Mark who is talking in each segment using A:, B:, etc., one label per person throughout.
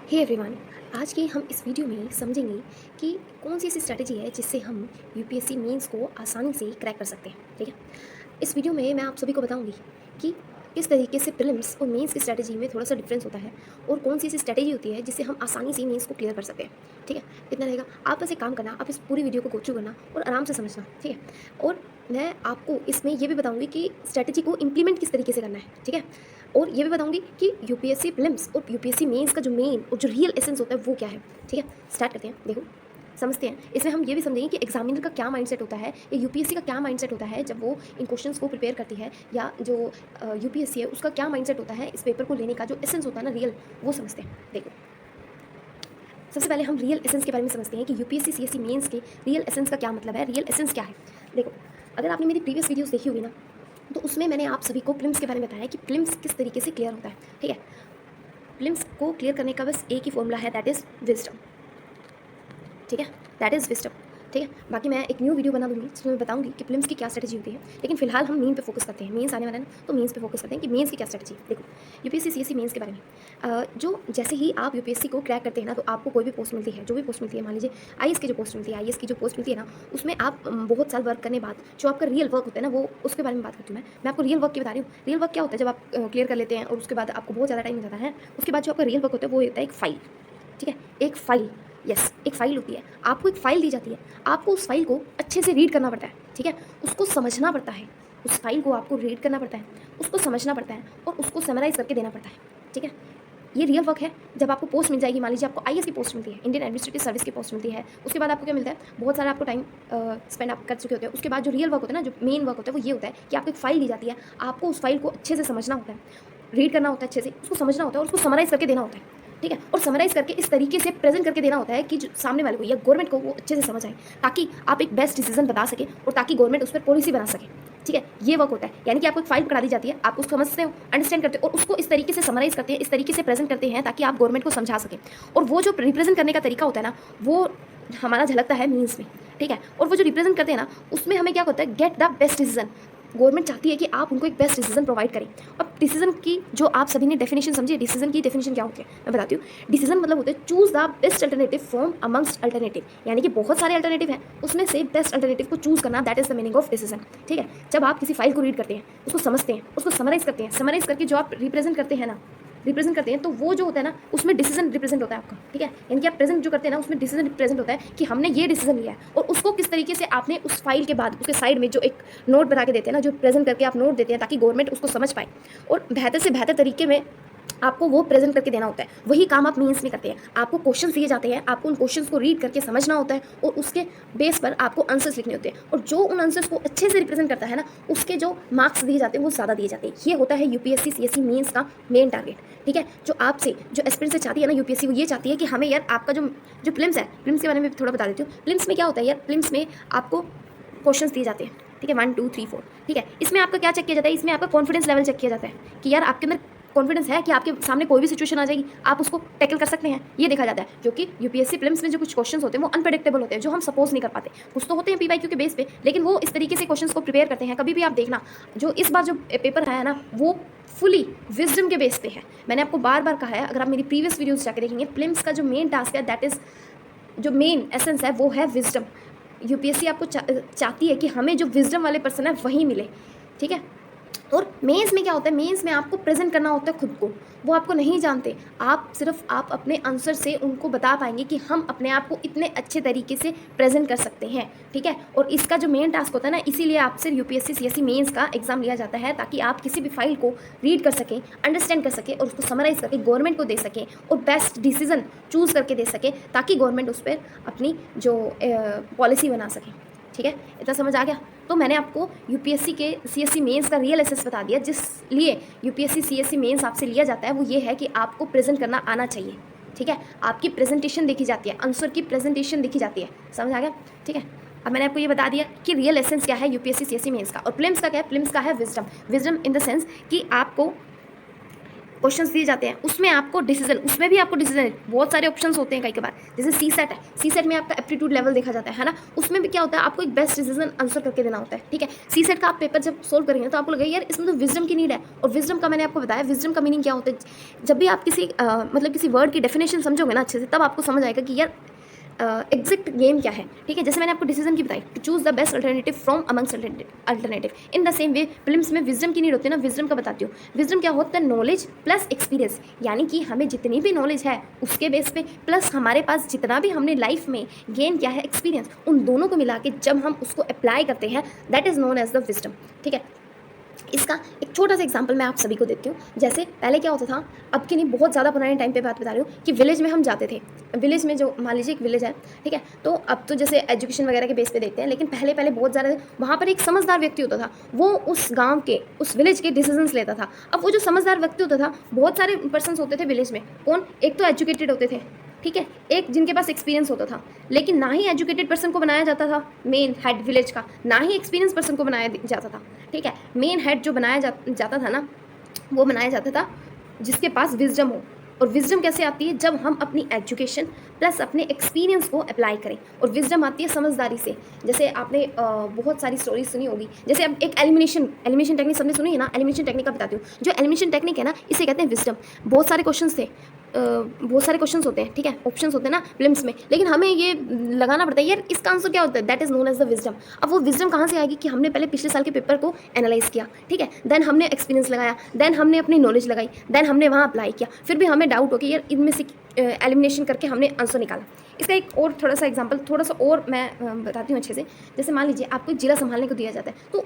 A: Hey everyone. आज की हम इस वीडियो में समझेंगे कि कौन सी ऐसी स्ट्रैटेजी है जिससे हम यूपीएससी मेंस को आसानी से क्रैक कर सकते हैं। ठीक है, इस वीडियो में मैं आप सभी को बताऊंगी कि किस तरीके से प्रीलिम्स और मेंस की स्ट्रैटेजी में थोड़ा सा डिफरेंस होता है और कौन सी ऐसी स्ट्रैटेजी होती है जिससे हम आसानी से मेंस को क्लियर कर सकते हैं। ठीक है, इतना रहेगा। आप बस एक काम करना, आप इस पूरी वीडियो को गो थ्रू करना और आराम से समझना। ठीक है, और मैं आपको इसमें ये भी बताऊंगी कि स्ट्रैटेजी को इम्प्लीमेंट किस तरीके से करना है। ठीक है, और ये भी बताऊंगी कि यूपीएससी प्रीलिम्स और यूपीएससी मेंस का जो मेन और जो रियल एसेंस होता है वो क्या है। ठीक है, स्टार्ट करते हैं। देखो, समझते हैं। इसमें हम ये भी समझेंगे कि एग्जामिनर का क्या माइंडसेट होता है या यूपीएससी का क्या माइंडसेट होता है जब वो इन क्वेश्चंस को प्रिपेयर करती है, या जो यूपीएससी है उसका क्या माइंडसेट होता है इस पेपर को लेने का, जो एसेंस होता है ना रियल, वो समझते हैं। देखो, सबसे पहले हम रियल एसेंस के बारे में समझते हैं कि यूपीएससी सीएससी मेंस के रियल एसेंस का क्या मतलब है, रियल एसेंस क्या है। देखो, अगर आपने मेरी प्रीवियस वीडियोस देखी होगी ना, तो उसमें मैंने आप सभी को प्रीलिम्स के बारे में बताया कि प्रीलिम्स किस तरीके से क्लियर होता है। ठीक है, प्रीलिम्स को क्लियर करने का बस एक ही फॉर्मूला है, दैट इज़ विजडम। ठीक है, दैट इज़ विजडम। ठीक है, बाकी मैं एक न्यू वीडियो बना दूंगी जिसमें मैं बताऊंगी कि प्रीलिम्स की क्या स्ट्रेटजी होती है, लेकिन फिलहाल हम मेन पे फोकस करते हैं। मेंस आने वाला है ना, तो मेंस पे फोकस करते हैं कि मेंस की क्या स्ट्रेटजी। देखो, यूपीएससी सीएससी मेंस के बारे में जो जैसे ही आप यूपीएससी को क्रैक करते हैं ना, तो आपको कोई भी पोस्ट मिलती है, जो भी पोस्ट मिलती है, मान लीजिए आईएएस की जो पोस्ट मिलती है, आईएएस की जो पोस्ट मिलती है ना, उसमें आप बहुत साल वर्क करने बाद जो आपका रियल वर्क होता है ना, वो उसके बारे में बात करती हूँ मैं आपको रियल वर्क की बता रही हूँ। रियल वर्क क्या होता है, जब आप क्लियर कर लेते हैं और उसके बाद आपको बहुत ज़्यादा टाइम हो जाता है, उसके बाद जो आपका रियल वर्क होता है वो होता है एक फाइल। ठीक है, एक फाइल, यस, एक फाइल होती है। आपको एक फाइल दी जाती है, आपको उस फाइल को अच्छे से रीड करना पड़ता है। ठीक है, उसको समझना पड़ता है, उस फाइल को आपको रीड करना पड़ता है, उसको समझना पड़ता है और उसको समराइज़ करके देना पड़ता है। ठीक है, ये रियल वर्क है। जब आपको पोस्ट मिल जाएगी, मान लीजिए आपको आईएएस की पोस्ट मिलती है, इंडियन एडमिनिस्ट्रेटिव सर्विस की पोस्ट मिलती है, उसके बाद आपको क्या मिलता है, बहुत सारा आपको टाइम स्पेंड आप कर चुके होते हैं। उसके बाद जो रियल वर्क होता है ना, जो मेन वर्क होता है वो ये होता है कि आपको एक फाइल दी जाती है, आपको उस फाइल को अच्छे से समझना होता है, रीड करना होता है, अच्छे से उसको समझना होता है और उसको समराइज़ करके देना होता है। ठीक है, और समराइज़ करके इस तरीके से प्रेजेंट करके देना होता है कि जो सामने वाले को या गवर्नमेंट को वो अच्छे से समझ आए, ताकि आप एक बेस्ट डिसीजन बता सके और ताकि गवर्नमेंट उस पर पॉलिसी बना सके। ठीक है, ये वर्क होता है। यानी कि आपको एक फाइल पकड़ा दी जाती है, आप उसको समझते हो, अंडरस्टैंड करते हो और उसको इस तरीके से समराइज़ करते हैं, इस तरीके से प्रेजेंट करते हैं ताकि आप गवर्नमेंट को समझा सकें। और वो जो रिप्रेजेंट करने का तरीका होता है ना, वो हमारा झलकता है मीन्स में। ठीक है, और वो जो रिप्रेजेंट करते हैं ना, उसमें हमें क्या होता है, get the best decision. Government चाहती है कि आप उनको एक बेस्ट डिसीजन प्रोवाइड करें। अब डिसीजन की जो आप सभी ने डेफिनेशन समझी, डिसीजन की डेफिनेशन क्या होती है मैं बताती हूँ। डिसीजन मतलब होते हैं choose the best alternative from amongst alternative, यानी कि बहुत सारे अल्टरनेटिव हैं, उसमें से बेस्ट अल्टरनेटिव को चूज करना, that is the meaning of decision. ठीक है, जब आप किसी फाइल को रीड करते हैं, उसको समझते हैं, उसको समराइज करते हैं, समराइज करके जो आप रिप्रेजेंट करते हैं ना, रिप्रेजेंट करते हैं, तो वो जो होता है ना, उसमें डिसीजन रिप्रेजेंट होता है आपका। ठीक है, यानी कि आप प्रेजेंट जो करते हैं ना, उसमें डिसीजन रिप्रेजेंट होता है कि हमने ये डिसीजन लिया है और उसको किस तरीके से आपने उस फाइल के बाद उसके साइड में जो एक नोट बना के देते हैं ना, जो प्रेजेंट करके आप नोट देते हैं ताकि गवर्नमेंट उसको समझ पाए और बेहतर से बेहतर तरीके में आपको वो प्रेजेंट करके देना होता है। वही काम आप मीन्स में करते हैं। आपको क्वेश्चन दिए जाते हैं, आपको उन क्वेश्चंस को रीड करके समझना होता है और उसके बेस पर आपको आंसर्स लिखने होते हैं, और जो उन आंसर्स को अच्छे से रिप्रेजेंट करता है ना, उसके जो मार्क्स दिए जाते हैं वो ज़्यादा दिए जाते हैं। ये होता है यूपीएससी सीएससी मेंस का मेन टारगेट। ठीक है, जो आपसे जो एस्पिरेंट से चाहती है ना यूपीएससी, वो ये चाहती है कि हमें यार आपका जो जो प्रीलिम्स है, प्रीलिम्स के बारे में थोड़ा बता देती हूँ। प्रीलिम्स में क्या होता है यार, प्रीलिम्स में आपको क्वेश्चंस दिए जाते हैं। ठीक है, 1 2 3 4। ठीक है, इसमें आपका क्या चेक किया जाता है, इसमें आपका कॉन्फिडेंस लेवल चेक किया जाता है कि यार आपके अंदर कॉन्फिडेंस है कि आपके सामने कोई भी सिचुएशन आ जाएगी, आप उसको टैकल कर सकते हैं, ये देखा जाता है। जो कि यूपीएससी प्रीलिम्स में जो कुछ क्वेश्चंस होते हैं वो अनप्रेडिक्टेबल होते हैं, जो हम सपोज नहीं कर पाते। कुछ तो होते हैं पीवाईक्यू के बेस पे, लेकिन वो इस तरीके से क्वेश्चंस को प्रिपेयर करते हैं। कभी भी आप देखना, जो इस बार जो पेपर आया ना, वो फुली विजडम के बेस पे है। मैंने आपको बार बार कहा है, अगर आप मेरी प्रीवियस वीडियोस जाकर देखेंगे, प्रीलिम्स का जो मेन टास्क है, दैट इज जो मेन एसेंस है वो है विजडम। यूपीएससी आपको चाहती है कि हमें जो विजडम वाले पर्सन है वही मिले। ठीक है, और मेंस में क्या होता है, मेंस में आपको प्रेजेंट करना होता है खुद को, वो आपको नहीं जानते। आप सिर्फ आप अपने आंसर से उनको बता पाएंगे कि हम अपने आप को इतने अच्छे तरीके से प्रेजेंट कर सकते हैं। ठीक है, और इसका जो मेन टास्क होता है ना, इसीलिए आपसे यूपीएससी सीएससी मेंस का एग्जाम लिया जाता है, ताकि आप किसी भी फाइल को रीड कर सकें, अंडरस्टैंड कर सकें और उसको समराइज करके गवर्नमेंट को दे सकें और बेस्ट डिसीजन चूज करके दे सकें, ताकि गवर्नमेंट उस पर अपनी जो पॉलिसी बना सके। ठीक है, इतना समझ आ गया। तो मैंने आपको यूपीएससी के सीएससी मेंस का रियल एसेस बता दिया। जिस लिए यूपीएससी सीएससी मेंस आपसे लिया जाता है वो ये है कि आपको प्रेजेंट करना आना चाहिए। ठीक है, आपकी प्रेजेंटेशन देखी जाती है, आंसर की प्रेजेंटेशन देखी जाती है। समझ आ गया? ठीक है, अब मैंने आपको ये बता दिया कि रियल एसेंस क्या है यूपीएससी सीएससी मेंस का। और प्रीलिम्स का क्या है? प्रीलिम्स का है wisdom. Wisdom in the sense कि आपको क्वेश्चंस दिए जाते हैं, उसमें आपको डिसीजन, उसमें भी आपको डिसीजन बहुत सारे ऑप्शंस होते हैं कई बार। जैसे सी सेट है, सी सेट में आपका एप्टीट्यूड लेवल देखा जाता है ना, उसमें भी क्या होता है, आपको एक बेस्ट डिसीजन आंसर करके देना होता है। ठीक है, सी सेट का आप पेपर जब सोल्व करेंगे तो आपको लगेगा यार इसमें तो विजडम की नीड है। और विजडम का मैंने आपको बताया, विजडम का मीनिंग क्या होता है, जब भी आप किसी मतलब किसी वर्ड की डेफिनेशन समझोगे ना अच्छे से, तब आपको समझ आएगा कि यार एग्जैक्ट गेम क्या है। ठीक है, जैसे मैंने आपको डिसीजन की बताई, to choose the best alternative from amongst alternative. In the same way films में विजडम की नीड होती है ना, विजडम का बताती हूँ। विजडम क्या होता है, नॉलेज प्लस एक्सपीरियंस, यानी कि हमें जितनी भी नॉलेज है उसके बेस पे प्लस हमारे पास जितना भी हमने लाइफ में गेन किया है एक्सपीरियंस, उन दोनों को मिला के जब हम उसको अप्लाई करते हैं, that is known as the wisdom. ठीक है, इसका एक छोटा सा एग्जांपल मैं आप सभी को देती हूँ। जैसे पहले क्या होता था, अब के नहीं, बहुत ज़्यादा पुराने टाइम पे बात बता रही हूँ कि विलेज में हम जाते थे। विलेज में जो मान लीजिए एक विलेज है, ठीक है, तो अब तो जैसे एजुकेशन वगैरह के बेस पे देखते हैं, लेकिन पहले पहले बहुत ज़्यादा वहाँ पर एक समझदार व्यक्ति होता था, वो उस गाँव के, उस विलेज के डिसीजंस लेता था। अब वो जो समझदार व्यक्ति होता था, बहुत सारे पर्सनस होते थे विलेज में, कौन, एक तो एजुकेटेड होते थे, ठीक है, एक जिनके पास एक्सपीरियंस होता था, लेकिन ना ही एजुकेटेड पर्सन को बनाया जाता था मेन हेड विलेज का, ना ही एक्सपीरियंस पर्सन को बनाया जाता था। ठीक है, मेन हेड जो बनाया जाता था ना, वो बनाया जाता था जिसके पास विजडम हो। और विजडम कैसे आती है, जब हम अपनी एजुकेशन प्लस अपने एक्सपीरियंस को अप्लाई करें। और विजडम आती है समझदारी से। जैसे आपने बहुत सारी स्टोरीज सुनी होगी, जैसे अब एक एलिमिनेशन टेक्निक सबने सुनी है ना, एलिमिनेशन टेक्निक का बताती हूँ। जो एलिमिनेशन टेक्निक है ना, इसे कहते हैं विजडम। बहुत सारे क्वेश्चंस थे, बहुत सारे क्वेश्चंस होते हैं, ठीक है, ऑप्शंस होते हैं ना फिल्म्स में, लेकिन हमें ये लगाना पड़ता है यार इसका आंसर क्या होता है, that is known as the wisdom. अब वो विजडम कहाँ से आएगी कि हमने पहले पिछले साल के पेपर को एनालाइज किया, ठीक है, देन हमने एक्सपीरियंस लगाया, देन हमने अपनी नॉलेज लगाई, देन हमने वहाँ अप्लाई किया, फिर भी हमें डाउट हो कि यार इनमें से एलिमिनेशन करके हमने आंसर निकाला। इसका एक और थोड़ा सा एग्जांपल, थोड़ा सा और मैं बताती हूँ अच्छे से। जैसे मान लीजिए आपको जिला संभालने को दिया जाता है, तो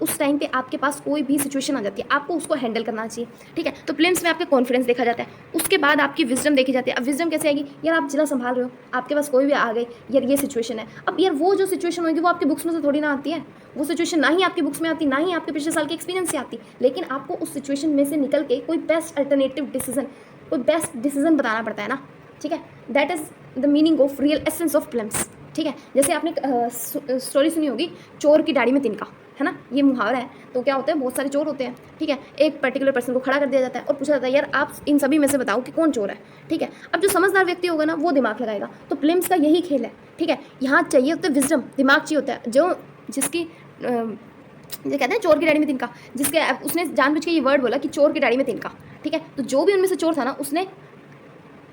A: उस टाइम पे आपके पास कोई भी सिचुएशन आ जाती है, आपको उसको हैंडल करना चाहिए। ठीक है, तो प्लेन्स में आपका कॉन्फिडेंस देखा जाता है, उसके बाद आपकी विजडम देखी जाती है। अब विजडम कैसे आएगी, यार आप जिला संभाल रहे हो, आपके पास कोई भी आ गई, यार ये सिचुएशन है। अब यार वो जो सिचुएशन होगी वो आपकी बुक्स में से थोड़ी ना आती है, वो सिचुएशन ना ही आपकी बुक्स में आती, ना ही आपके पिछले साल के एक्सपीरियंस से आती, लेकिन आपको उस सिचुएशन में से निकल के कोई बेस्ट अल्टरनेटिव डिसीजन, कोई बेस्ट डिसीजन बताना पड़ता है ना। ठीक है, that is the meaning of real essence of films. ठीक है, जैसे आपने स्टोरी सुनी होगी, चोर की दाढ़ी में तिनका, है ना, ये मुहावरा है। तो क्या होता है, बहुत सारे चोर होते हैं, ठीक है, एक पर्टिकुलर पर्सन को खड़ा कर दिया जाता है और पूछा जाता है यार आप इन सभी में से बताओ कि कौन चोर है। ठीक है, अब जो समझदार व्यक्ति होगा ना, वो दिमाग लगाएगा। तो फिल्म्स का यही खेल है। ठीक है, यहाँ चाहिए होता है विजडम, दिमाग चाहिए होता है, जो जिसकी ये कहते हैं चोर की दाढ़ी में तिनका, जिसके उसने जानबूझ के ये वर्ड बोला कि चोर की दाढ़ी में तिनका। ठीक है, तो जो भी उनमें से चोर था ना, उसने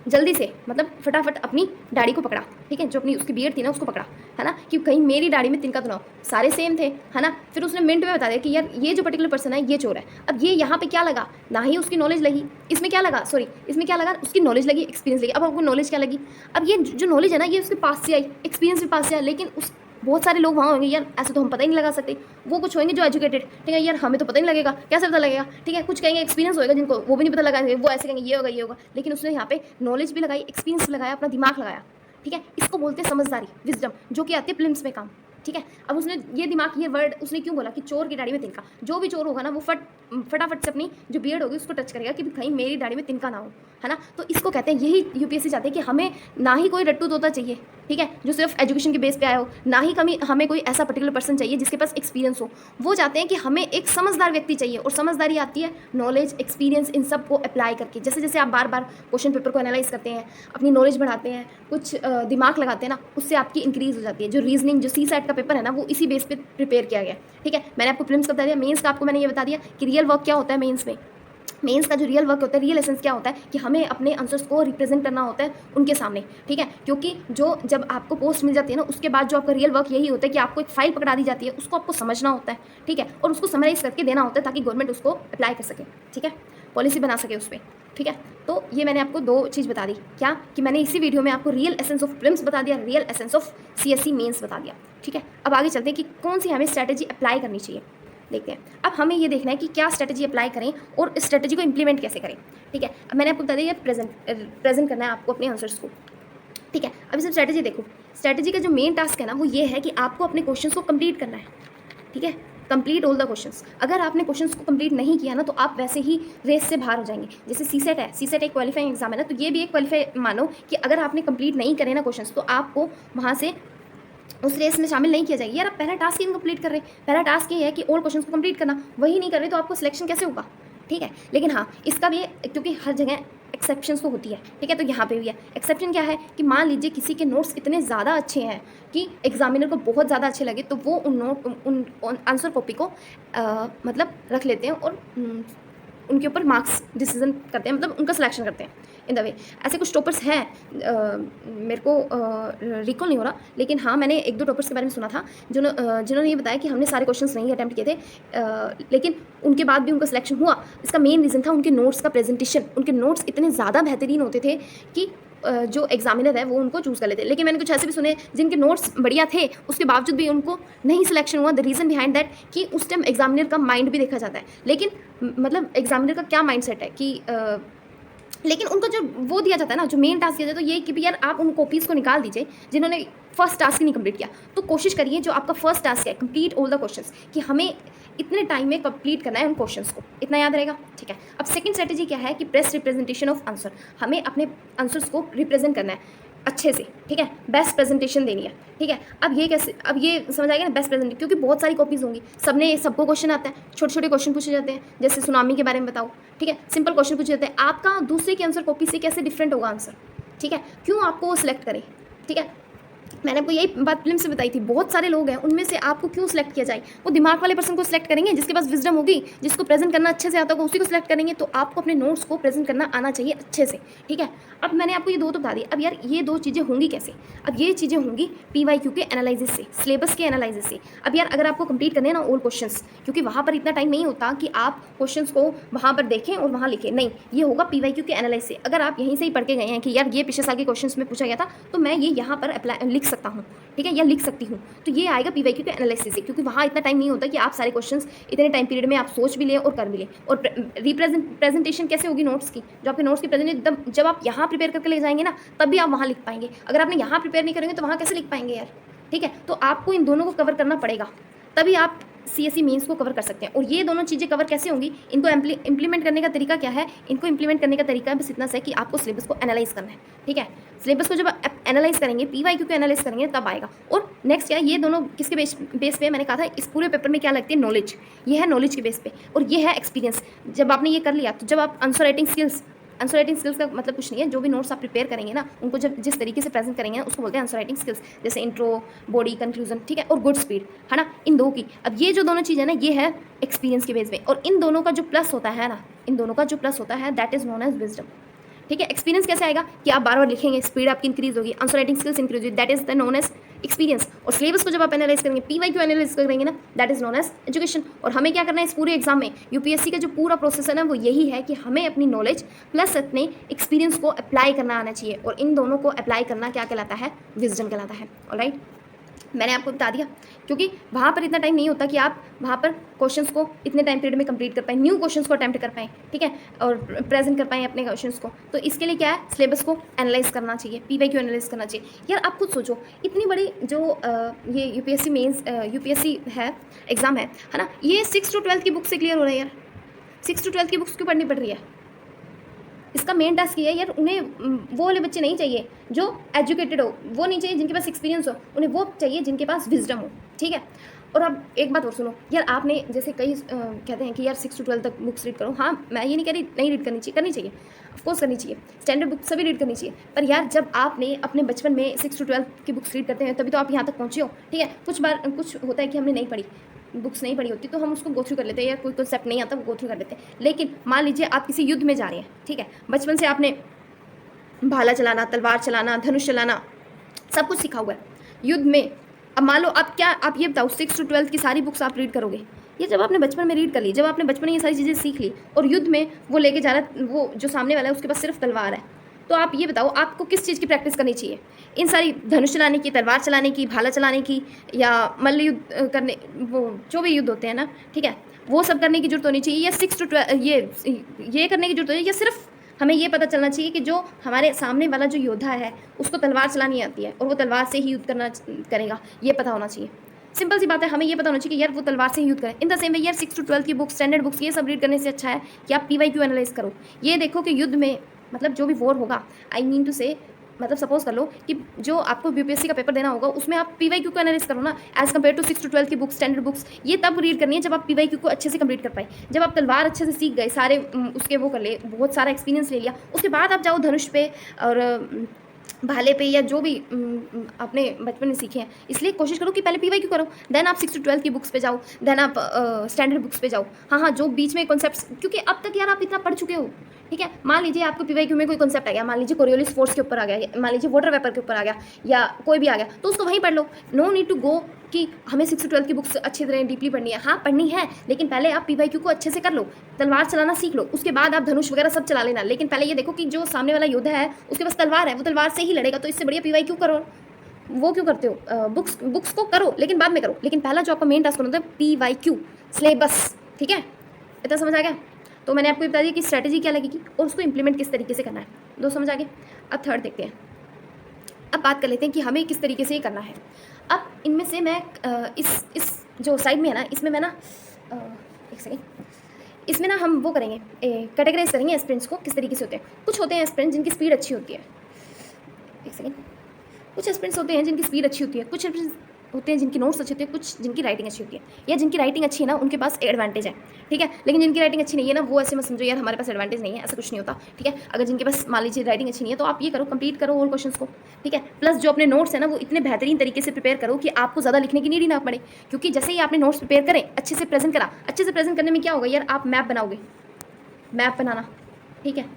A: जल्दी से मतलब फटाफट अपनी दाढ़ी को पकड़ा। ठीक है, जो अपनी उसकी बियर्ड थी ना उसको पकड़ा, है ना, कि कहीं मेरी दाढ़ी में तिनका तो ना हो। सारे सेम थे, है ना। फिर उसने मिनट में बता दिया कि यार ये जो पर्टिकुलर पर्सन है ये चोर है। अब ये यहाँ पे क्या लगा, ना ही उसकी नॉलेज लगी, इसमें क्या लगा, सॉरी इसमें क्या लगा, उसकी नॉलेज लगी, एक्सपीरियंस लगी। अब आपको नॉलेज क्या लगी, अब ये जो नॉलेज है ना ये उसके पास से आई, एक्सपीरियंस भी पास से आया, लेकिन उस बहुत सारे लोग वहाँ होंगे यार ऐसे तो हम पता ही नहीं लगा सकते। वो कुछ होंगे जो एजुकेटेड, ठीक है, यार हमें तो पता ही नहीं लगेगा, कैसे पता लगेगा। ठीक है, कुछ कहेंगे एक्सपीरियंस होएगा जिनको वो भी नहीं पता लगा, वो ऐसे कहेंगे ये होगा, लेकिन उसने यहाँ पे नॉलेज भी लगाई, एक्सपीरियंस भी लगाया, अपना दिमाग लगाया। ठीक है, इसको बोलते हैं समझदारी, विजडम, जो कि आती है फिल्म्स में काम। ठीक है, अब उसने ये दिमाग, ये वर्ड उसने क्यों बोला कि चोर की दाढ़ी में तिनका। जो भी चोर होगा ना वो फटाफट से अपनी जो बियर्ड होगी उसको टच करेगा कि कहीं मेरी दाढ़ी में तिनका ना हो, है ना। तो इसको कहते हैं, यही यूपीएससी चाहते हैं कि हमें ना ही कोई रट्टू तोता चाहिए, ठीक है, जो सिर्फ एजुकेशन के बेस पे आया हो, ना ही हमें कोई ऐसा पर्टिकुलर पर्सन चाहिए जिसके पास एक्सपीरियंस हो। वो चाहते हैं कि हमें एक समझदार व्यक्ति चाहिए, और समझदारी आती है नॉलेज, एक्सपीरियंस, इन सब को अप्लाई करके। जैसे जैसे आप बार बार क्वेश्चन पेपर को एनालाइज करते हैं, अपनी नॉलेज बढ़ाते हैं, कुछ दिमाग लगाते हैं ना, उससे आपकी इंक्रीज हो जाती है। जो रीजनिंग, जो सी सेट का पेपर है ना, वो इसी बेस पे प्रिपेयर किया गया। ठीक है, मैंने आपको फिल्म्स का बता दिया, मेंस का आपको मैंने ये बता दिया कि रियल वर्क क्या होता है मेंस में। मेंस का जो रियल वर्क होता है, रियल एसेंस क्या होता है कि हमें अपने आंसर्स को रिप्रेजेंट करना होता है उनके सामने। ठीक है, क्योंकि जो जब आपको पोस्ट मिल जाती है ना, उसके बाद जो आपका रियल वर्क यही होता है कि आपको एक फाइल पकड़ा दी जाती है, उसको आपको समझना होता है। ठीक है, और उसको समराइज करके देना होता है ताकि गवर्नमेंट उसको अप्लाई कर सके। ठीक है, पॉलिसी बना सके उस पर। ठीक है, तो ये मैंने आपको दो चीज़ बता दी, क्या कि मैंने इसी वीडियो में आपको रियल एसेंस ऑफ फिल्म्स बता दिया, real essence of CSC mains बता दिया। ठीक है, अब आगे चलते हैं कि कौन सी हमें स्ट्रैटेजी अप्लाई करनी चाहिए। देखते हैं, अब हमें ये देखना है कि क्या स्ट्रेटजी अप्लाई करें और इस स्ट्रेटजी को इंप्लीमेंट कैसे करें। ठीक है, अब मैंने आपको बता दिया प्रेजेंट करना है आपको अपने आंसर्स को। ठीक है, अब इस स्ट्रेटजी देखो, स्ट्रेटजी का जो मेन टास्क है ना वो ये है कि आपको अपने क्वेश्चंस को कंप्लीट करना है। ठीक है, कंप्लीट ऑल द क्वेश्चंस। अगर आपने क्वेश्चंस को कंप्लीट नहीं किया ना, तो आप वैसे ही रेस से बाहर हो जाएंगे। जैसे सी सेट है, सी सेट एक क्वालिफाइंग एग्जाम है ना, तो ये भी एक क्वालिफाई मानो कि अगर आपने कंप्लीट नहीं करे ना क्वेश्चंस, तो आपको वहाँ से उस रेस में शामिल नहीं किया जाएगा। यार आप पहला टास्क ही कंप्लीट कर रहे हैं, पहला टास्क ये है कि ऑल क्वेश्चंस को कंप्लीट करना, वही नहीं कर रहे तो आपको सिलेक्शन कैसे होगा। ठीक है। लेकिन हाँ, इसका भी क्योंकि हर जगह एक्सेप्शंस तो होती है, ठीक है, तो यहाँ पे भी है। एक्सेप्शन क्या है कि मान लीजिए किसी के नोट्स इतने ज़्यादा अच्छे हैं कि एग्जामिनर को बहुत ज़्यादा अच्छे लगे, तो वो उन आंसर कॉपी को मतलब रख लेते हैं और उनके ऊपर मार्क्स डिसीजन करते हैं, मतलब उनका सिलेक्शन करते हैं इन द वे। ऐसे कुछ टॉपर्स हैं, मेरे को रिकॉल नहीं हो रहा, लेकिन हाँ मैंने एक दो टॉपर्स के बारे में सुना था जिन्होंने ये बताया कि हमने सारे क्वेश्चंस नहीं अटैम्प्ट किए थे, लेकिन उनके बाद भी उनका सिलेक्शन हुआ। इसका मेन रीज़न था उनके नोट्स का प्रेजेंटेशन। उनके नोट्स इतने ज़्यादा बेहतरीन होते थे कि जो एग्जामिनर है वो उनको चूज़ कर लेते। लेकिन मैंने कुछ ऐसे भी सुने जिनके नोट्स बढ़िया थे, उसके बावजूद भी उनको नहीं सिलेक्शन हुआ। द रीज़न बिहाइंड दैट कि उस टाइम एग्जामिनर का माइंड भी देखा जाता है, लेकिन मतलब एग्जामिनर का क्या माइंड सेट है कि लेकिन उनको जो वो दिया जाता है ना, जो मेन टास्क दिया जाता है, तो ये कि भी यार आप उन कॉपीज़ को निकाल दीजिए जिन्होंने फर्स्ट टास्क ही नहीं कंप्लीट किया। तो कोशिश करिए जो आपका फर्स्ट टास्क है, कंप्लीट ऑल द क्वेश्चंस, कि हमें इतने टाइम में कंप्लीट करना है उन क्वेश्चंस को, इतना याद रहेगा, ठीक है। अब सेकंड स्ट्रेटजी क्या है कि बेस्ट रिप्रेजेंटेशन ऑफ आंसर। हमें अपने आंसर्स को रिप्रेजेंट करना है अच्छे से, ठीक है, बेस्ट प्रेजेंटेशन देनी है, ठीक है। अब ये कैसे, अब ये समझ आएगा ना बेस्ट प्रेजेंटेशन, क्योंकि बहुत सारी कॉपीज़ होंगी, सबको क्वेश्चन आता है, छोटे छोटे क्वेश्चन पूछे जाते हैं, जैसे सुनामी के बारे में बताओ, ठीक है, सिंपल क्वेश्चन पूछे जाते हैं। आपका दूसरे की आंसर कॉपी से कैसे डिफरेंट होगा आंसर, ठीक है, क्यों आपको वो सिलेक्ट करें, ठीक है। मैंने आपको यही बात फिल्म से बताई थी, बहुत सारे लोग हैं, उनमें से आपको क्यों सिलेक्ट किया जाए। वो दिमाग वाले पर्सन को सिलेक्ट करेंगे जिसके पास विजडम होगी, जिसको प्रेजेंट करना अच्छे से आता होगा, उसी को सिलेक्ट करेंगे। तो आपको अपने नोट्स को प्रेजेंट करना आना चाहिए अच्छे से, ठीक है। अब मैंने आपको ये दो तो बता दी, अब यार ये दो चीज़ें होंगी कैसे। अब ये चीज़ें होंगी PYQ के एनालिसिस से, सिलेबस के एनालिसिस से। अब यार अगर आपको कंप्लीट करने हैं ना ओल्ड क्वेश्चंस, क्योंकि वहाँ पर इतना टाइम नहीं होता कि आप क्वेश्चंस को वहाँ पर देखें और वहाँ लिखें, नहीं, ये होगा PYQ के एनालिसिस से। अगर आप यहीं से ही पढ़ के गए हैं कि यार ये पिछले साल के क्वेश्चंस में पूछा गया था, तो मैं ये यहाँ पर अप्लाई लिख सकता हूँ, ठीक है, या लिख सकती हूँ, तो ये आएगा PYQ के एनालिसिस से। क्योंकि वहाँ इतना टाइम नहीं होता कि आप सारे क्वेश्चंस इतने टाइम पीरियड में आप सोच भी लें और कर भी लें। और प्रेजेंटेशन कैसे होगी नोट्स की, जो आपके नोट्स की प्रेजेंटेशन जब आप यहाँ प्रिपेयर करके ले जाएंगे ना, तब भी आप वहाँ लिख पाएंगे। अगर आपने यहाँ प्रिपेयर नहीं करेंगे तो वहाँ कैसे लिख पाएंगे यार, ठीक है। तो आपको इन दोनों को कवर करना पड़ेगा, तभी आप CSE मेंस को कवर कर सकते हैं। और ये दोनों चीज़ें कवर कैसे होंगी, इनको इम्प्लीमेंट करने का तरीका क्या है, इनको इम्प्लीमेंट करने का तरीका बस इतना सा है कि आपको सिलेबस को एनालाइज करना है, ठीक है। सिलेबस को जब आप एनालाइज करेंगे, PYQ को एनालाइज करेंगे, तब आएगा। और नेक्स्ट क्या है, ये दोनों किसके बेस पे, मैंने कहा था इस पूरे पेपर में क्या लगती है, नॉलेज। ये है नॉलेज के बेस पे, और ये है एक्सपीरियंस। जब आपने ये कर लिया, तो जब आप आंसर राइटिंग स्किल्स का मतलब कुछ नहीं है, जो भी नोट्स आप प्रिपेयर करेंगे ना, उनको जब जिस तरीके से प्रेजेंट करेंगे उसको बोलते हैं आंसर राइटिंग स्किल्स, जैसे इंट्रो, बॉडी, कंक्लूजन, ठीक है, और गुड स्पीड, है ना, इन दो की। अब ये जो दोनों चीज़ें ना, ये है एक्सपीरियंस के बेस पे, और इन दोनों का जो प्लस होता है ना, इन दोनों का जो प्लस होता है, that is known as wisdom, ठीक है। एक्सपीरियंस कैसे आएगा कि आप बार बार लिखेंगे, स्पीड आपकी इंक्रीज होगी, आंसर राइटिंग स्किल्स इंक्रीज होगी, that is the known as experience. और सिलेबस को जब आप एनालाइज करेंगे, PYQ एनालाइज करेंगे ना, that is known as education. और हमें क्या करना है इस पूरे एग्जाम में, UPSC का जो पूरा प्रोसेस है ना, वो यही है कि हमें अपनी नॉलेज प्लस अपने एक्सपीरियंस को अप्लाई करना आना चाहिए। और इन दोनों को अप्लाई करना क्या कहलाता है, विजडम कहलाता है। ऑलराइट, मैंने आपको बता दिया, क्योंकि वहाँ पर इतना टाइम नहीं होता कि आप वहाँ पर क्वेश्चंस को इतने टाइम पीरियड में कंप्लीट कर पाएँ, न्यू क्वेश्चंस को अटैम्प्ट कर पाएँ, ठीक है, और प्रेजेंट कर पाएँ अपने क्वेश्चंस को। तो इसके लिए क्या है, सिलेबस को एनालाइज करना चाहिए, PYQ एनालाइज करना चाहिए। यार आप खुद सोचो, इतनी बड़ी जो ये UPSC मेंस UPSC है एग्ज़ाम है ना, ये 6 to 12 की बुक से क्लियर हो रहा है यार। 6 to 12 की बुक्स क्यों पढ़नी पड़ रही है। इसका मेन टास्क ये है यार, उन्हें वो वाले बच्चे नहीं चाहिए जो एजुकेटेड हो, वो नहीं चाहिए जिनके पास एक्सपीरियंस हो, उन्हें वो चाहिए जिनके पास विजडम हो, ठीक है। और अब एक बात और सुनो यार, आपने जैसे कई कहते हैं कि यार 6 to 12 तक बुक्स रीड करो, हाँ मैं ये नहीं कह रही नहीं रीड करनी चाहिए, ऑफकोर्स करनी चाहिए, स्टैंडर्ड बुक सभी रीड करनी चाहिए। पर यार जब आपने अपने बचपन में 6 to 12 की बुक्स रीड करते हैं, तभी तो आप यहाँ तक पहुँचे हो, ठीक है। कुछ होता है कि हमने नहीं पढ़ी, बुक्स नहीं पढ़ी होती, तो हम उसको गो थ्रू कर लेते हैं, या कोई कॉन्सेप्ट नहीं आता वो गो थ्रू कर लेते हैं। लेकिन मान लीजिए आप किसी युद्ध में जा रहे हैं, ठीक है, बचपन से आपने भाला चलाना, तलवार चलाना, धनुष चलाना, सब कुछ सीखा हुआ है युद्ध में। अब मान लो आप ये बताओ 6 to 12 की सारी बुक्स आप रीड करोगे, ये जब आपने बचपन में रीड कर ली, जब आपने बचपन में ये सारी चीज़ें सीख ली, और युद्ध में वो लेके जा रहा, वो जो सामने वाला है उसके पास सिर्फ तलवार है, तो आप ये बताओ आपको किस चीज़ की प्रैक्टिस करनी चाहिए, इन सारी धनुष चलाने की, तलवार चलाने की, भाला चलाने की, या मल्ल युद्ध करने, वो जो भी युद्ध होते हैं ना, ठीक है, वो सब करने की जरूरत होनी चाहिए, या 6 to 12 ये करने की जरूरत होनी, या सिर्फ हमें ये पता चलना चाहिए कि जो हमारे सामने वाला जो योद्धा है उसको तलवार चलानी आती है और वो तलवार से ही युद्ध करेगा, ये पता होना चाहिए। सिंपल सी बात है, हमें ये पता होना चाहिए कि यार वो तलवार से ही युद्ध करें। इन द सेम वे यार 6 to 12 की बुक्स, स्टैंडर्ड बुक्स, ये सब रीड करने से अच्छा है कि आप PYQ एनालाइज करो। ये देखो कि युद्ध में मतलब जो भी वॉर होगा, आई मीन टू से मतलब सपोज कर लो कि जो आपको यूपीएससी का पेपर देना होगा उसमें आप पीवाईक्यू को एनालाइज करो ना, एज कम्पेयर टू 6 to 12 की बुक्स, स्टैंडर्ड बुक्स। ये तब रीड करनी है जब आप पीवाईक्यू को अच्छे से कंप्लीट कर पाए, जब आप तलवार अच्छे से सीख गए, सारे उसके वो कर ले, बहुत सारा एक्सपीरियंस ले लिया, उसके बाद आप जाओ धनुष पे और भाले पे या जो भी अपने बचपन में सीखे हैं। इसलिए कोशिश करो कि पहले पीवाईक्यू करो, देन आप 6 to 12 की बुक्स पे जाओ, देन आप स्टैंडर्ड बुक्स पे जाओ। हाँ, जो बीच में कॉन्सेप्ट्स, क्योंकि अब तक यार आप इतना पढ़ चुके हो, ठीक है। मान लीजिए आपको पीवाईक्यू में कोई कॉन्सेप्ट आ गया, मान लीजिए कोरियोलिस फोर्स के ऊपर आ गया, मान लीजिए वाटर वेपर के ऊपर आ गया, या कोई भी आ गया, तो उसको वहीं पढ़ लो। नो नीड टू गो कि हमें 6 to 12 की बुक्स अच्छी तरह डीपली पढ़नी है। हाँ पढ़नी है, लेकिन पहले आप पीवाईक्यू को अच्छे से कर लो, तलवार चलाना सीख लो, उसके बाद आप धनुष वगैरह सब चला लेना। लेकिन पहले ये देखो कि जो सामने वाला योद्धा है उसके पास तलवार है, वो तलवार से ही लड़ेगा, तो इससे बढ़िया पीवाईक्यू करो। वो क्यों करते हो? बुक्स को करो लेकिन बाद में करो, लेकिन पहला जो आपका मेन टास्क होता है पीवाईक्यू सिलेबस, ठीक है। इतना समझ आ गया? तो मैंने आपको बता दिया कि स्ट्रैटेजी क्या लगेगी और उसको इंप्लीमेंट किस तरीके से करना है। दो समझ आ गए? अब थर्ड देखते हैं। अब बात कर लेते हैं कि हमें किस तरीके से ये करना है। अब इनमें से मैं इस जो साइड में है ना, इसमें मैं ना एक सेकेंड, इसमें ना हम वो करेंगे, कैटेगराइज करेंगे एस्पिरेंट्स को किस तरीके से होते हैं। कुछ होते हैं एस्पिरेंट्स जिनकी स्पीड अच्छी होती है, एक सेकेंड, कुछ एस्पिरेंट्स होते हैं जिनकी स्पीड अच्छी होती है, कुछ एस्पिरेंट्स होते हैं जिनकी नोट्स अच्छी होती है, कुछ जिनकी राइटिंग अच्छी होती है। या जिनकी राइटिंग अच्छी है ना उनके पास एडवांटेज है, ठीक है। लेकिन जिनकी राइटिंग अच्छी नहीं है ना, वो ऐसे मत समझो यार हमारे पास एडवांटेज नहीं है, ऐसा कुछ नहीं होता, ठीक है। अगर जिनके पास मान लीजिए राइटिंग अच्छी नहीं है तो आप ये करो, कंप्लीट करो ऑल क्वेश्चंस को, ठीक है। प्लस जो अपने नोट्स है ना वो इतने बेहतरीन तरीके से प्रिपेयर करो कि आपको ज़्यादा लिखने की नीड ही ना पड़े, क्योंकि जैसे ही आपने नोट्स प्रिपेयर करें, अच्छे से प्रेजेंट करा, अच्छे से प्रेजेंट करने में क्या होगा यार, आप मैप बनाओगे, मैप बनाना, ठीक है,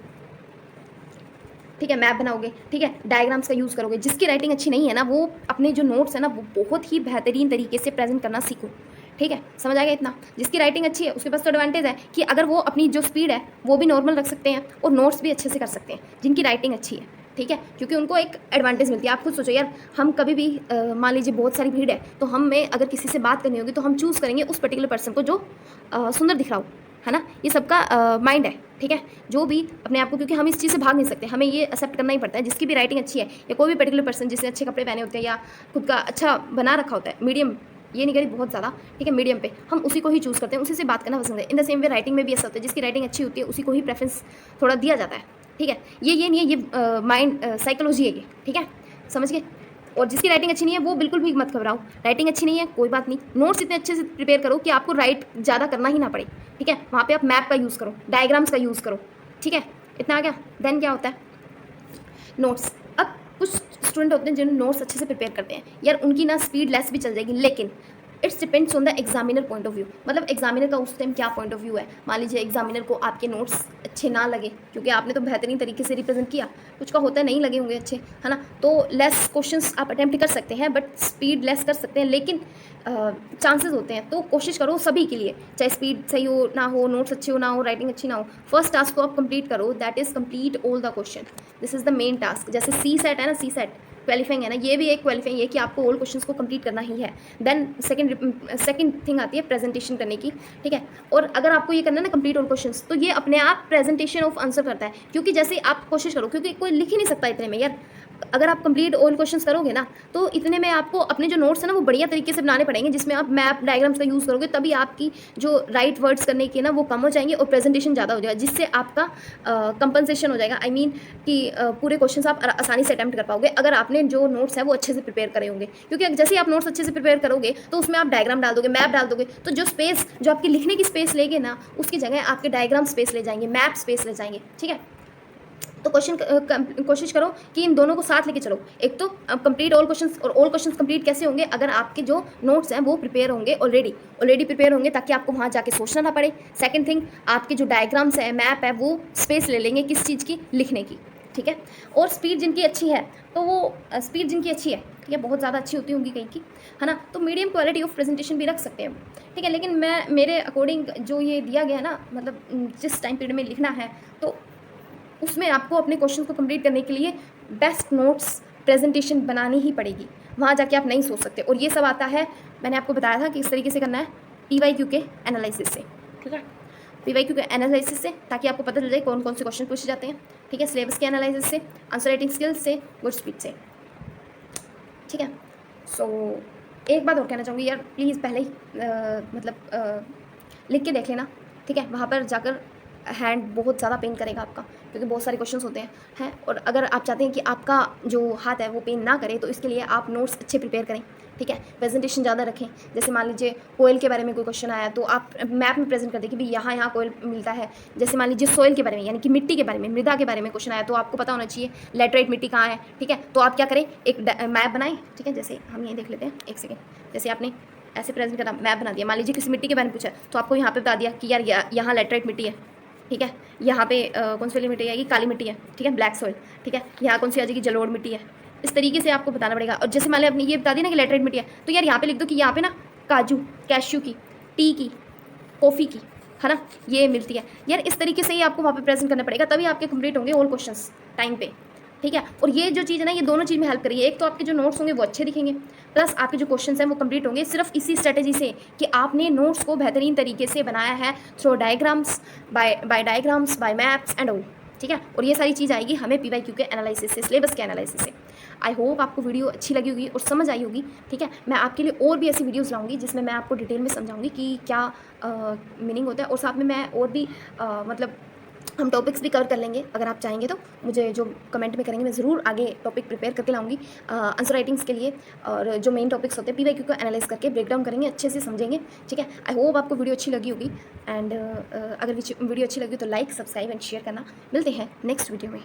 A: ठीक है, मैप बनाओगे, ठीक है, डायग्राम्स का यूज़ करोगे। जिसकी राइटिंग अच्छी नहीं है ना, वो अपने जो नोट्स है ना वो बहुत ही बेहतरीन तरीके से प्रेजेंट करना सीखो, ठीक है। समझ आ गया इतना? जिसकी राइटिंग अच्छी है उसके पास तो एडवांटेज है कि अगर वो अपनी जो स्पीड है वो भी नॉर्मल रख सकते हैं और नोट्स भी अच्छे से कर सकते हैं, जिनकी राइटिंग अच्छी है, ठीक है, क्योंकि उनको एक एडवांटेज मिलती है। आप खुद सोचो यार, हम कभी भी मान लीजिए बहुत सारी भीड़ है तो हमें अगर किसी से बात करनी होगी तो हम चूज़ करेंगे उस पर्टिकुलर पर्सन को जो सुंदर दिख रहा हो, है ना। ये सबका माइंड है, ठीक है। जो भी अपने आप को, क्योंकि हम इस चीज़ से भाग नहीं सकते, हमें ये एक्सेप्ट करना ही पड़ता है। जिसकी भी राइटिंग अच्छी है या कोई भी पर्टिकुलर पर्सन जिसने अच्छे कपड़े पहने होते हैं या खुद का अच्छा बना रखा होता है, मीडियम, ये नहीं करी बहुत ज़्यादा, ठीक है, मीडियम पे, हम उसी को ही चूज़ करते हैं, उसी से बात करना पसंद है। इन द सेम वे राइटिंग में भी ऐसा होता है, जिसकी राइटिंग अच्छी होती है उसी को ही प्रेफरेंस थोड़ा दिया जाता है, ठीक है। ये नहीं है, ये माइंड साइकोलॉजी है ये, ठीक है, समझ गए। और जिसकी राइटिंग अच्छी नहीं है वो बिल्कुल भी मत घबराओ, राइटिंग अच्छी नहीं है कोई बात नहीं, नोट्स इतने अच्छे से प्रिपेयर करो कि आपको राइट ज़्यादा करना ही ना पड़े, ठीक है। वहाँ पे आप मैप का यूज़ करो, डायग्राम्स का यूज़ करो, ठीक है। इतना आ गया? देन क्या होता है, नोट्स। अब कुछ स्टूडेंट होते हैं जिन्होंने नोट्स अच्छे से प्रिपेयर करते हैं, यार उनकी ना स्पीड लेस भी चल जाएगी, लेकिन it's depends on the examiner point of view. मतलब एग्जामिनर का उस टाइम क्या पॉइंट ऑफ व्यू है। मान लीजिए एग्जामिनर को आपके नोट्स अच्छे ना लगे, क्योंकि आपने तो बेहतरीन तरीके से रिप्रेजेंट किया, कुछ का होता है नहीं लगे होंगे अच्छे, है ना, तो लेस क्वेश्चंस आप अटैम्प्ट कर सकते हैं, बट स्पीड लेस कर सकते हैं, लेकिन चांसेस होते हैं। तो कोशिश करो सभी के लिए, चाहे स्पीड सही हो ना हो, नोट्स अच्छे हो ना हो, राइटिंग अच्छी ना हो, फर्स्ट टास्क को आप कंप्लीट करो, that is complete all the question. This is the main task. जैसे सी सेट है ना, सी सेट क्वालिफाइंग है ना, ये भी एक क्वालिफाइंग है कि आपको ऑल क्वेश्चंस को कंप्लीट करना ही है। देन सेकंड थिंग आती है प्रेजेंटेशन करने की, ठीक है। और अगर आपको ये करना है ना कंप्लीट ऑल क्वेश्चंस, तो ये अपने आप प्रेजेंटेशन ऑफ आंसर करता है, क्योंकि जैसे आप कोशिश करो, क्योंकि कोई लिख ही नहीं सकता इतने में यार। अगर आप कंप्लीट ऑल क्वेश्चंस करोगे ना, तो इतने में आपको अपने जो नोट्स है ना वो बढ़िया तरीके से बनाने पड़ेंगे, जिसमें आप मैप डायग्राम्स का यूज़ करोगे, तभी आपकी जो राइट वर्ड्स करने के ना वो कम हो जाएंगे और प्रेजेंटेशन ज़्यादा हो जाएगा, जिससे आपका कंपनसेशन हो जाएगा। आई मीन कि पूरे क्वेश्चन आप आसानी से अटैम्प्ट कर पाओगे अगर आपने जो नोट्स है वो अच्छे से प्रिपेयर करे होंगे। क्योंकि जैसे ही आप नोट्स अच्छे से प्रिपेयर करोगे तो उसमें आप डायग्राम डाल दोगे, मैप डाल दोगे, तो जो स्पेस जो आपकी लिखने की स्पेस लेंगे ना, उसकी जगह आपके डायग्राम स्पेस ले जाएंगे, मैप स्पेस ले जाएंगे, ठीक है। तो कोशिश करो कि इन दोनों को साथ लेके चलो। एक तो कंप्लीट ऑल क्वेश्चंस, और ऑल क्वेश्चंस कंप्लीट कैसे होंगे, अगर आपके जो नोट्स हैं वो प्रिपेयर होंगे, ऑलरेडी प्रिपेयर होंगे, ताकि आपको वहाँ जाके सोचना ना पड़े। सेकंड थिंग, आपके जो डायग्राम्स है, मैप है, वो स्पेस ले लेंगे किस चीज़ की, लिखने की, ठीक है। और स्पीड जिनकी अच्छी है, तो वो स्पीड जिनकी अच्छी है, ठीक है, बहुत ज़्यादा अच्छी होती होंगी कहीं की, है ना, तो मीडियम क्वालिटी ऑफ प्रेजेंटेशन भी रख सकते हैं, ठीक है। लेकिन मेरे अकॉर्डिंग जो ये दिया गया है ना, मतलब जिस टाइम पीरियड में लिखना है, तो उसमें आपको अपने क्वेश्चन को कंप्लीट करने के लिए बेस्ट नोट्स प्रेजेंटेशन बनानी ही पड़ेगी, वहाँ जाके आप नहीं सोच सकते। और ये सब आता है, मैंने आपको बताया था कि इस तरीके से करना है, पीवाईक्यू के एनालिसिस से, ठीक है, पीवाईक्यू के एनालिसिस से, ताकि आपको पता चल जाए कौन कौन से क्वेश्चन पूछे जाते हैं, ठीक है, सिलेबस के एनालिसिस से, आंसर राइटिंग स्किल्स से, गुड स्पीड से, ठीक है। सो एक बात और कहना चाहूँगी यार, प्लीज़ पहले ही लिख के देख लेना, ठीक है। वहाँ पर जाकर हैंड बहुत ज़्यादा पेन करेगा आपका, क्योंकि बहुत सारे क्वेश्चंस होते हैं और अगर आप चाहते हैं कि आपका जो हाथ है वो पेन ना करे तो इसके लिए आप नोट्स अच्छे प्रिपेयर करें, ठीक है। प्रेजेंटेशन ज़्यादा रखें। जैसे मान लीजिए कोयल के बारे में कोई क्वेश्चन आया तो आप मैप में प्रेजेंट कर दें कि भाई यहाँ कोयल मिलता है। जैसे मान लीजिए सोइल के बारे में, यानी कि मिट्टी के बारे में, मृदा के बारे में क्वेश्चन आया तो आपको पता होना चाहिए लैटराइट मिट्टी कहाँ है, ठीक है। तो आप क्या करें, एक मैप बनाएं, ठीक है। जैसे हम ये देख लेते हैं, एक सेकेंड। जैसे आपने ऐसे प्रेजेंट करना, मैप बना दिया, मान लीजिए किसी मिट्टी के बारे में पूछा तो आपको यहाँ पे बता दिया कि यार यहाँ लैटराइट मिट्टी है, ठीक है। यहाँ पे कौन सी वाली मिट्टी आएगी, काली मिट्टी है, ठीक है, ब्लैक सॉइल, ठीक है। यहाँ कौन सी आ जाएगी, जलोढ़ मिट्टी है। इस तरीके से आपको बताना पड़ेगा। और जैसे मान लिया आपने ये बता दिया ना कि लैटराइट मिट्टी है, तो यार यहाँ पे लिख दो कि यहाँ पे ना काजू, कैश्यू की, टी की, कॉफ़ी की, है ना, ये मिलती है। यार इस तरीके से ही आपको वहाँ पे प्रेजेंट करना पड़ेगा, तभी आपके कंप्लीट होंगे ऑल क्वेश्चंस टाइम पे, ठीक है। और ये जो चीज़ है ना, ये दोनों चीज़ में हेल्प करिए। एक तो आपके जो नोट्स होंगे वो अच्छे दिखेंगे, प्लस आपके जो क्वेश्चंस हैं वो कंप्लीट होंगे सिर्फ इसी स्ट्रेटेजी से कि आपने नोट्स को बेहतरीन तरीके से बनाया है through diagrams, by diagrams, by maps and all, ठीक है। और ये सारी चीज़ आएगी हमें PYQ के एनालिसिस से, सिलेबस के एनालिसिस से। आई होप आपको वीडियो अच्छी लगी होगी और समझ आई होगी, ठीक है। मैं आपके लिए और भी ऐसी वीडियोस लाऊंगी जिसमें मैं आपको डिटेल में समझाऊंगी कि क्या मीनिंग होता है, और साथ में मैं और भी मतलब हम टॉपिक्स भी कवर कर लेंगे। अगर आप चाहेंगे तो मुझे जो कमेंट में करेंगे मैं ज़रूर आगे टॉपिक प्रिपेयर करके लाऊंगी आंसर राइटिंग्स के लिए। और जो मेन टॉपिक्स होते हैं PYQ को एनालाइज करके ब्रेक डाउन करेंगे, अच्छे से समझेंगे, ठीक है। आई होप आपको वीडियो अच्छी लगी होगी एंड अगर वीडियो अच्छी लगी तो लाइक, सब्सक्राइब एंड शेयर करना। मिलते हैं नेक्स्ट वीडियो में।